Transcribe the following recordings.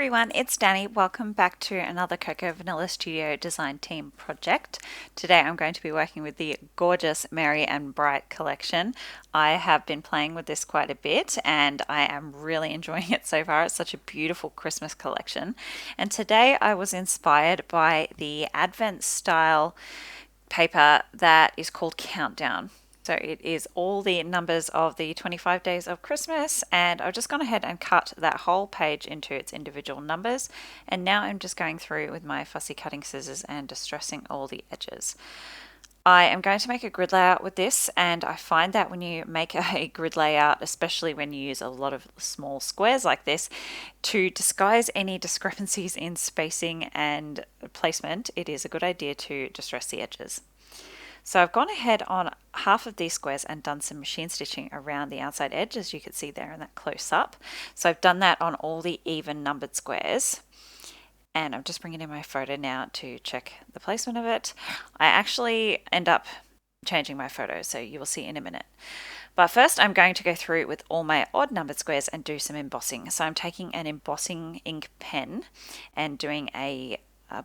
everyone, it's Danny. Welcome back to another Cocoa Vanilla Studio Design Team project. Today I'm going to be working with the gorgeous Merry and Bright collection. I have been playing with this quite a bit and I am really enjoying it so far. It's such a beautiful Christmas collection. And today I was inspired by the Advent style paper that is called Countdown. So it is all the numbers of the 25 days of Christmas, and I've just gone ahead and cut that whole page into its individual numbers, and now I'm just going through with my fussy cutting scissors and distressing all the edges. I am going to make a grid layout with this, and I find that when you make a grid layout, especially when you use a lot of small squares like this, to disguise any discrepancies in spacing and placement, it is a good idea to distress the edges. So I've gone ahead on half of these squares and done some machine stitching around the outside edge, as you can see there in that close up. So I've done that on all the even numbered squares. And I'm just bringing in my photo now to check the placement of it. I actually end up changing my photo, so you will see in a minute. But first I'm going to go through with all my odd numbered squares and do some embossing. So I'm taking an embossing ink pen and doing a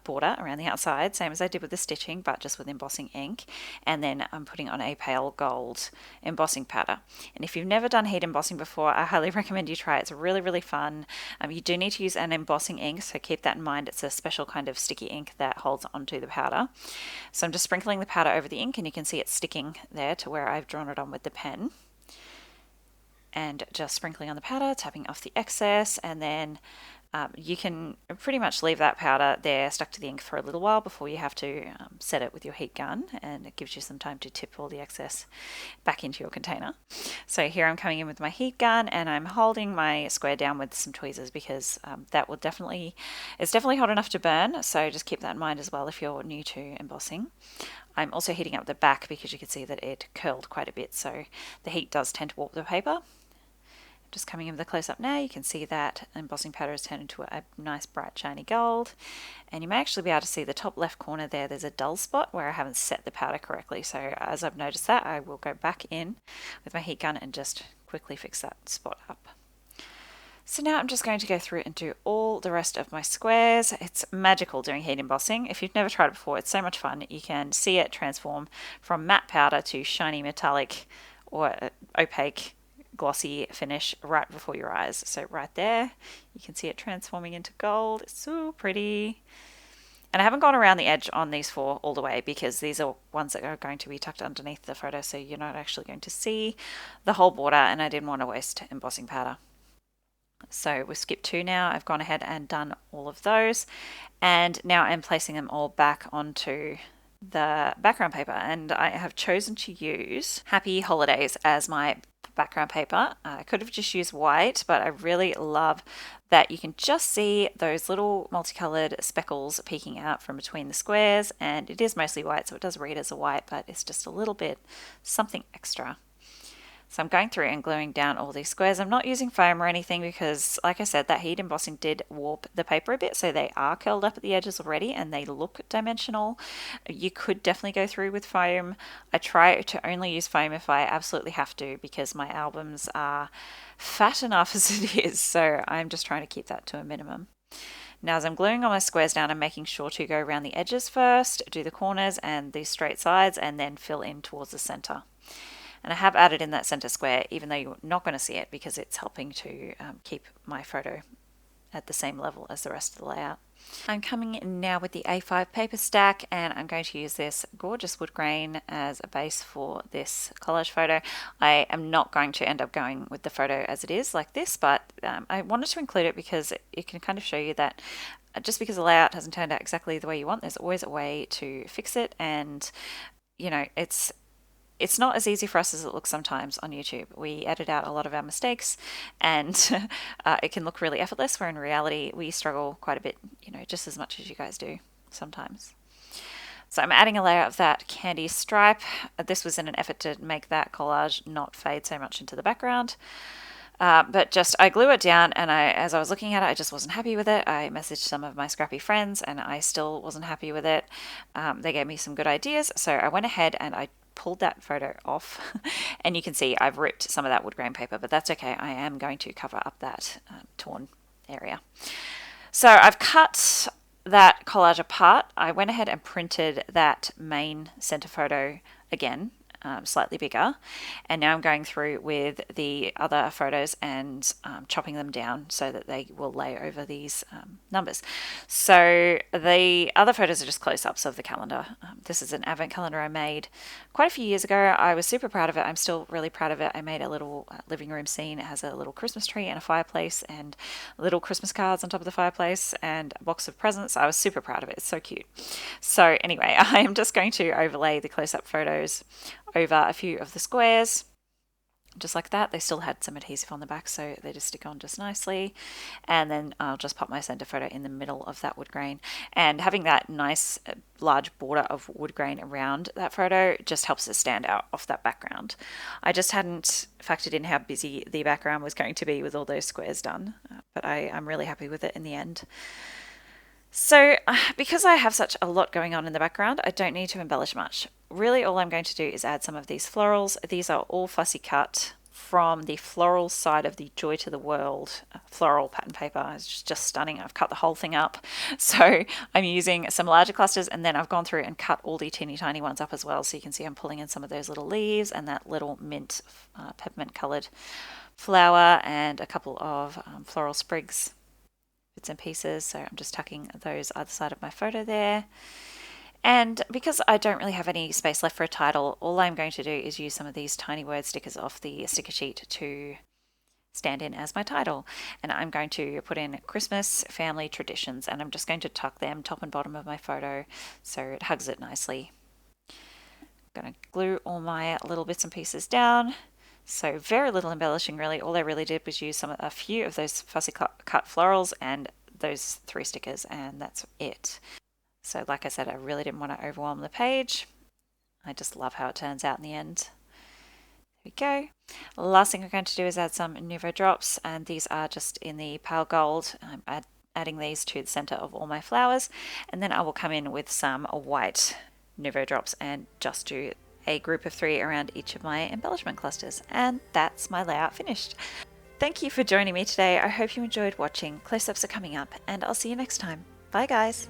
border around the outside, same as I did with the stitching, but just with embossing ink. And then I'm putting on a pale gold embossing powder. And if you've never done heat embossing before, I highly recommend you try it. It's really, really fun. You do need to use an embossing ink, so keep that in mind. It's a special kind of sticky ink that holds onto the powder. So I'm just sprinkling the powder over the ink, and you can see it sticking there to where I've drawn it on with the pen. And just sprinkling on the powder, tapping off the excess, and then you can pretty much leave that powder there stuck to the ink for a little while before you have to set it with your heat gun, and it gives you some time to tip all the excess back into your container. So here I'm coming in with my heat gun and I'm holding my square down with some tweezers because that will it's definitely hot enough to burn, so just keep that in mind as well if you're new to embossing. I'm also heating up the back because you can see that it curled quite a bit, so the heat does tend to warp the paper. Just coming in with a close-up now, you can see that embossing powder has turned into a nice bright shiny gold, and you may actually be able to see the top left corner there, there's a dull spot where I haven't set the powder correctly. So as I've noticed that, I will go back in with my heat gun and just quickly fix that spot up. So now I'm just going to go through and do all the rest of my squares. It's magical doing heat embossing. If you've never tried it before, it's so much fun. You can see it transform from matte powder to shiny metallic or opaque glossy finish right before your eyes. So right there, you can see it transforming into gold. It's so pretty. And I haven't gone around the edge on these four all the way because these are ones that are going to be tucked underneath the photo, so you're not actually going to see the whole border, and I didn't want to waste embossing powder. So we've skipped 2 now. I've gone ahead and done all of those, and now I'm placing them all back onto the background paper, and I have chosen to use Happy Holidays as my background paper. I could have just used white, but I really love that you can just see those little multicolored speckles peeking out from between the squares, and it is mostly white, so it does read as a white, but it's just a little bit something extra. So I'm going through and gluing down all these squares. I'm not using foam or anything because, like I said, that heat embossing did warp the paper a bit, so they are curled up at the edges already and they look dimensional. You could definitely go through with foam. I try to only use foam if I absolutely have to because my albums are fat enough as it is, so I'm just trying to keep that to a minimum. Now as I'm gluing all my squares down, I'm making sure to go around the edges first, do the corners and the straight sides, and then fill in towards the center. And I have added in that center square, even though you're not going to see it because it's helping to keep my photo at the same level as the rest of the layout. I'm coming in now with the A5 paper stack, and I'm going to use this gorgeous wood grain as a base for this collage photo. I am not going to end up going with the photo as it is like this, but I wanted to include it because it can kind of show you that just because the layout hasn't turned out exactly the way you want, there's always a way to fix it, and you know, it's not as easy for us as it looks sometimes on YouTube. We edit out a lot of our mistakes and it can look really effortless, where in reality we struggle quite a bit, you know, just as much as you guys do sometimes. So I'm adding a layer of that candy stripe. This was in an effort to make that collage not fade so much into the background. But just I glue it down, and as I was looking at it, I just wasn't happy with it. I messaged some of my scrappy friends and I still wasn't happy with it. They gave me some good ideas, so I went ahead and I pulled that photo off and you can see I've ripped some of that wood grain paper, but that's okay. I am going to cover up that torn area. So I've cut that collage apart. I went ahead and printed that main center photo again, slightly bigger, and now I'm going through with the other photos and chopping them down so that they will lay over these numbers. So the other photos are just close-ups of the calendar. This is an advent calendar I made quite a few years ago. I was super proud of it. I'm still really proud of it. I made a little living room scene. It has a little Christmas tree and a fireplace and little Christmas cards on top of the fireplace and a box of presents. I was super proud of it. It's so cute. So anyway, I am just going to overlay the close-up photos over a few of the squares, just like that. They still had some adhesive on the back, so they just stick on just nicely. And then I'll just pop my center photo in the middle of that wood grain. And having that nice large border of wood grain around that photo just helps it stand out off that background. I just hadn't factored in how busy the background was going to be with all those squares done, but I'm really happy with it in the end. So because I have such a lot going on in the background, I don't need to embellish much. Really all I'm going to do is add some of these florals. These are all fussy cut from the floral side of the Joy to the World floral pattern paper. It's just stunning. I've cut the whole thing up. So I'm using some larger clusters, and then I've gone through and cut all the teeny tiny ones up as well. So you can see I'm pulling in some of those little leaves and that little mint peppermint colored flower and a couple of floral sprigs, bits and pieces. So I'm just tucking those either side of my photo there. And because I don't really have any space left for a title, all I'm going to do is use some of these tiny word stickers off the sticker sheet to stand in as my title. And I'm going to put in Christmas family traditions, and I'm just going to tuck them top and bottom of my photo so it hugs it nicely. I'm going to glue all my little bits and pieces down. So very little embellishing really. All I really did was use a few of those fussy cut florals and those 3 stickers, and that's it. So like I said, I really didn't want to overwhelm the page. I just love how it turns out in the end. There we go. Last thing I'm going to do is add some Nouveau drops, and these are just in the pale gold. I'm adding these to the center of all my flowers, and then I will come in with some white Nouveau drops and just do a group of 3 around each of my embellishment clusters. And that's my layout finished. Thank you for joining me today. I hope you enjoyed watching. Close-ups are coming up, and I'll see you next time. Bye guys.